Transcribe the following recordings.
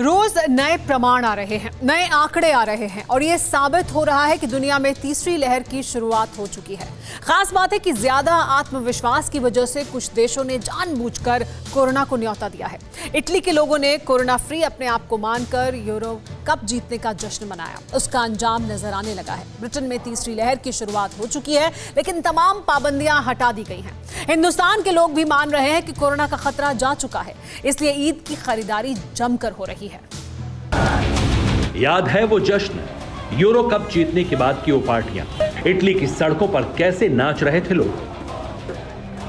रोज नए प्रमाण आ रहे हैं, नए आंकड़े आ रहे हैं और ये साबित हो रहा है कि दुनिया में तीसरी लहर की शुरुआत हो चुकी है। खास बात है कि ज्यादा आत्मविश्वास की वजह से कुछ देशों ने जानबूझकर कोरोना को न्योता दिया है। इटली के लोगों ने कोरोना फ्री अपने आप को मानकर यूरो कप जीतने का जश्न मनाया। उसका अंजाम नजर आने लगा है। ब्रिटेन में तीसरी लहर की शुरुआत हो चुकी है, लेकिन तमाम पाबंदियां हटा दी गई हैं। हिंदुस्तान के लोग भी मान रहे हैं कि कोरोना का खतरा जा चुका है, इसलिए ईद की खरीदारी जमकर हो रही है। याद है वो जश्न, यूरो कप जीतने के बाद की वो पार्टियां। इटली की सड़कों पर कैसे नाच रहे थे लोग।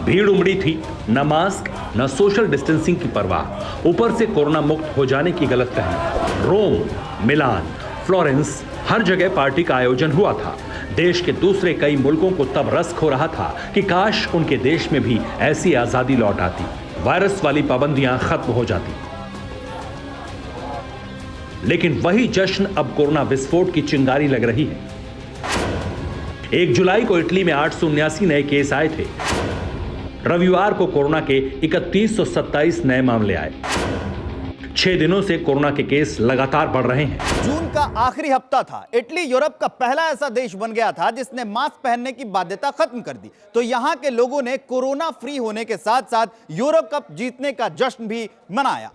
भीड़ उमड़ी थी, न मास्क न सोशल डिस्टेंसिंग की परवाह, ऊपर से कोरोना मुक्त हो जाने की गलतफहमी। रोम, मिलान, फ्लोरेंस, हर जगह पार्टी का आयोजन हुआ था। देश के दूसरे कई मुल्कों को तब रस हो रहा था कि काश उनके देश में भी ऐसी आजादी लौट आती, वायरस वाली पाबंदियां खत्म हो जाती। लेकिन वही जश्न अब कोरोना विस्फोट की चिंगारी लग रही है। 1 जुलाई को इटली में 879 नए केस आए थे। रविवार को कोरोना के 3127 नए मामले आए। 6 दिनों से कोरोना के केस लगातार बढ़ रहे हैं। जून का आखिरी हफ्ता था। इटली यूरोप का पहला ऐसा देश बन गया था जिसने मास्क पहनने की बाध्यता खत्म कर दी। तो यहां के लोगों ने कोरोना फ्री होने के साथ साथ यूरो कप जीतने का जश्न भी मनाया।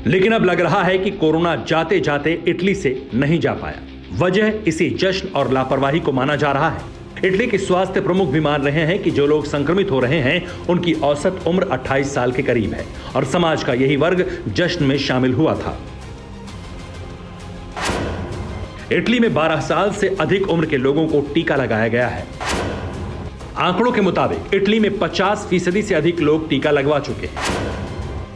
लेकिन अब लग रहा है कि कोरोना जाते जाते इटली से नहीं जा पाया। वजह इसी जश्न और लापरवाही को माना जा रहा है। इटली के स्वास्थ्य प्रमुख भी मान रहे हैं कि जो लोग संक्रमित हो रहे हैं उनकी औसत उम्र 28 साल के करीब है और समाज का यही वर्ग जश्न में शामिल हुआ था। इटली में 12 साल से अधिक उम्र के लोगों को टीका लगाया गया है। आंकड़ों के मुताबिक इटली में 50% से अधिक लोग टीका लगवा चुके हैं।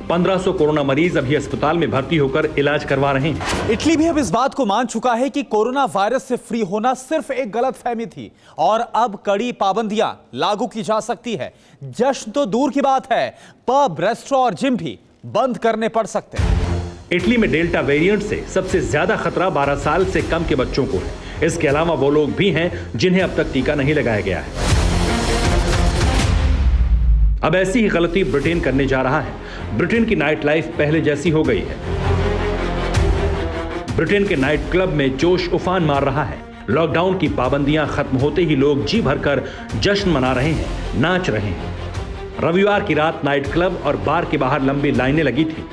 1500 कोरोना मरीज अभी अस्पताल में भर्ती होकर इलाज करवा रहे हैं। इटली भी अब इस बात को मान चुका है कि कोरोना वायरस से फ्री होना सिर्फ एक गलतफहमी थी और अब कड़ी पाबंदियां लागू की जा सकती है। जश्न तो दूर की बात है, पब, रेस्टोरेंट और जिम भी बंद करने पड़ सकते हैं। इटली में डेल्टा वेरिएंट से सबसे ज्यादा खतरा 12 साल से कम के बच्चों को है। इसके अलावा वो लोग भी हैं जिन्हें अब तक टीका नहीं लगाया गया है। अब ऐसी ही गलती ब्रिटेन करने जा रहा है। ब्रिटेन की नाइट लाइफ पहले जैसी हो गई है। ब्रिटेन के नाइट क्लब में जोश उफान मार रहा है। लॉकडाउन की पाबंदियां खत्म होते ही लोग जी भरकर जश्न मना रहे हैं, नाच रहे हैं। रविवार की रात नाइट क्लब और बार के बाहर लंबी लाइनें लगी थी।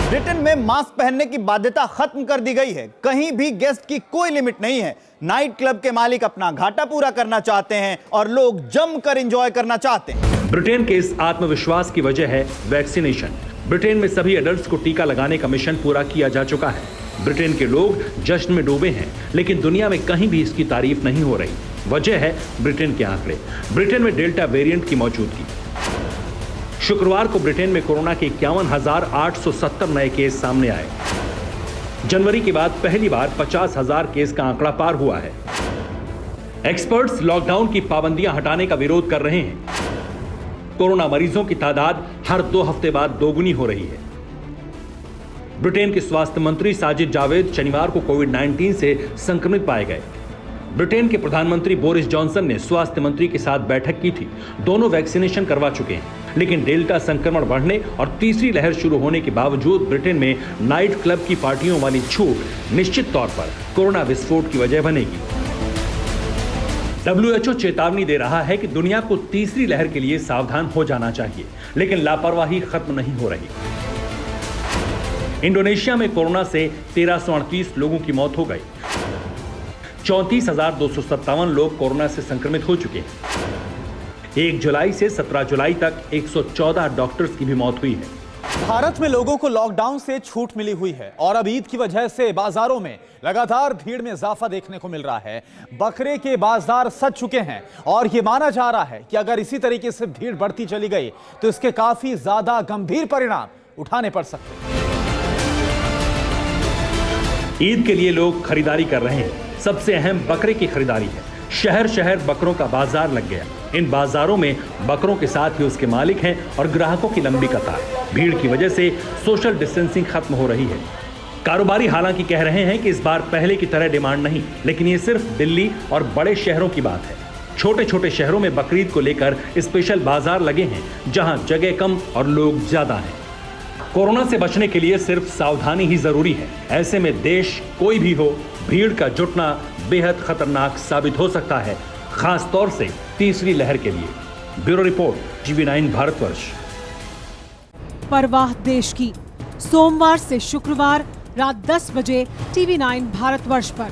ब्रिटेन में मास्क पहनने की बाध्यता खत्म कर दी गई है। कहीं भी गेस्ट की कोई लिमिट नहीं है। नाइट क्लब के मालिक अपना घाटा पूरा करना चाहते हैं और लोग जमकर एंजॉय करना चाहते हैं। ब्रिटेन के इस आत्मविश्वास की वजह है वैक्सीनेशन। ब्रिटेन में सभी एडल्ट्स को टीका लगाने का मिशन पूरा किया जा चुका है। ब्रिटेन के लोग जश्न में डूबे हैं, लेकिन दुनिया में कहीं भी इसकी तारीफ नहीं हो रही। वजह है ब्रिटेन के आंकड़े, ब्रिटेन में डेल्टा वेरिएंट की मौजूदगी। शुक्रवार को ब्रिटेन में कोरोना के 51,870 नए केस सामने आए। जनवरी के बाद पहली बार 50,000 केस का आंकड़ा पार हुआ है। एक्सपर्ट्स लॉकडाउन की पाबंदियां हटाने का विरोध कर रहे हैं। कोरोना मरीजों की तादाद हर 2 हफ्ते बाद दोगुनी हो रही है। ब्रिटेन के स्वास्थ्य मंत्री साजिद जावेद शनिवार को कोविड-19 से संक्रमित पाए गए। ब्रिटेन के प्रधानमंत्री बोरिस जॉनसन ने स्वास्थ्य मंत्री के साथ बैठक की थी। दोनों वैक्सीनेशन करवा चुके हैं, लेकिन डेल्टा संक्रमण बढ़ने और तीसरी लहर शुरू होने के बावजूद ब्रिटेन में नाइट क्लब की पार्टियों वाली छूट निश्चित तौर पर कोरोना विस्फोट की वजह बनेगी। WHO चेतावनी दे रहा है कि दुनिया को तीसरी लहर के लिए सावधान हो जाना चाहिए, लेकिन लापरवाही खत्म नहीं हो रही। इंडोनेशिया में कोरोना से 1338 लोगों की मौत हो गई। 34,257 लोग कोरोना से संक्रमित हो चुके हैं। 1 जुलाई से 17 जुलाई तक 114 डॉक्टर्स की भी मौत हुई है। भारत में लोगों को लॉकडाउन से छूट मिली हुई है और अब ईद की वजह से बाजारों में लगातार भीड़ में इजाफा देखने को मिल रहा है। बकरे के बाजार सज चुके हैं और यह माना जा रहा है कि अगर इसी तरीके से भीड़ बढ़ती चली गई तो इसके काफी ज्यादा गंभीर परिणाम उठाने पड़ सकते हैं। ईद के लिए लोग खरीदारी कर रहे हैं। सबसे अहम बकरे की खरीदारी है। शहर शहर बकरों का बाजार लग गया। इन बाजारों में बकरों के साथ ही उसके मालिक हैं और ग्राहकों की लंबी कतार। भीड़ की वजह से सोशल डिस्टेंसिंग खत्म हो रही है। कारोबारी हालांकि कह रहे हैं कि इस बार पहले की तरह डिमांड नहीं, लेकिन ये सिर्फ दिल्ली और बड़े शहरों की बात है। छोटे छोटे शहरों में बकरीद को लेकर स्पेशल बाजार लगे हैं, जहां जगह कम और लोग ज्यादा हैं। कोरोना से बचने के लिए सिर्फ सावधानी ही जरूरी है। ऐसे में देश कोई भी हो, भीड़ का जुटना बेहद खतरनाक साबित हो सकता है, खास तौर से तीसरी लहर के लिए। Bureau report, TV9 Bharatvarsh. परवाह देश की, सोमवार से शुक्रवार रात 10 बजे TV9 भारतवर्ष पर।